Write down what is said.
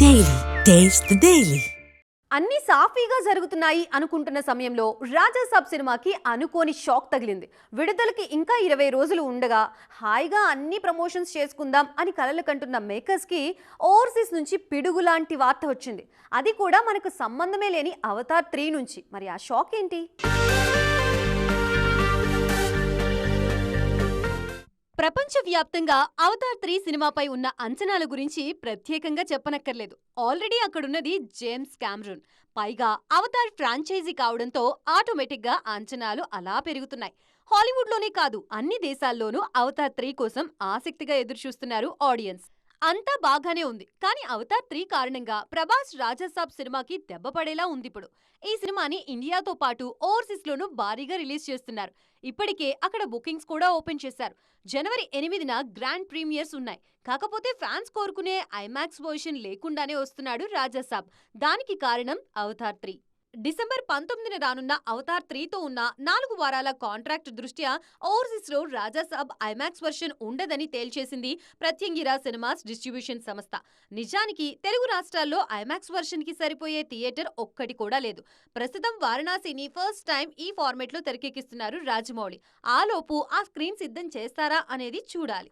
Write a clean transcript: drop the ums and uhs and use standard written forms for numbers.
Daily. Taste the Daily. అన్ని సాఫీగా జరుగుతున్నాయి అనుకుంటున్న సమయంలో రాజాసాబ్ సినిమాకి అనుకోని షాక్ తగిలింది. విడుదలకి ఇంకా 20 రోజులు ఉండగా హాయిగా అన్ని ప్రమోషన్స్ చేసుకుందాం అని కలలు కంటున్న మేకర్స్కి ఓవర్సీస్ నుంచి పిడుగులాంటి వార్త వచ్చింది. అది కూడా మనకు సంబంధమే లేని అవతార్ 3 నుంచి. మరి ఆ షాక్ ఏంటి? ప్రపంచవ్యాప్తంగా అవతార్ 3 సినిమాపై ఉన్న అంచనాల గురించి ప్రత్యేకంగా చెప్పనక్కర్లేదు. ఆల్రెడీ అక్కడున్నది జేమ్స్ కామరూన్. పైగా అవతార్ ఫ్రాంచైజీ కావడంతో ఆటోమేటిక్గా అంచనాలు అలా పెరుగుతున్నాయి. హాలీవుడ్లోనే కాదు, అన్ని దేశాల్లోనూ అవతార్ 3 కోసం ఆసక్తిగా ఎదురుచూస్తున్నారు ఆడియన్స్. అంతా బాగానే ఉంది, కానీ అవతార్ 3 కారణంగా ప్రభాస్ రాజాసాబ్ సినిమాకి దెబ్బ పడేలా ఉందిప్పుడు. ఈ సినిమాని ఇండియాతో పాటు ఓవర్సీస్ లోనూ భారీగా రిలీజ్ చేస్తున్నారు. ఇప్పటికే అక్కడ బుకింగ్స్ కూడా ఓపెన్ చేశారు. జనవరి 8న గ్రాండ్ ప్రీమియర్స్ ఉన్నాయి. కాకపోతే ఫ్యాన్స్ కోరుకునే ఐమాక్స్ వర్షన్ లేకుండానే వస్తున్నాడు రాజాసాబ్. దానికి కారణం అవతార్ 3. డిసెంబర్ 19న రానున్న అవతార్ 3తో ఉన్న 4 వారాల కాంట్రాక్ట్ దృష్ట్యా ఓవర్సీస్ లో రాజాసాబ్ ఐమాక్స్ వర్షన్ ఉండదని తేల్చేసింది ప్రత్యంగిరా సినిమాస్ డిస్ట్రిబ్యూషన్ సంస్థ. నిజానికి తెలుగు రాష్ట్రాల్లో ఐమాక్స్ వర్షన్ కి సరిపోయే థియేటర్ ఒక్కటి కూడా లేదు. ప్రస్తుతం వారణాసిని ఫస్ట్ టైం ఈ ఫార్మేట్ లో తెరకెక్కిస్తున్నారు రాజమౌళి. ఆలోపు ఆ స్క్రీన్ సిద్ధం చేస్తారా అనేది చూడాలి.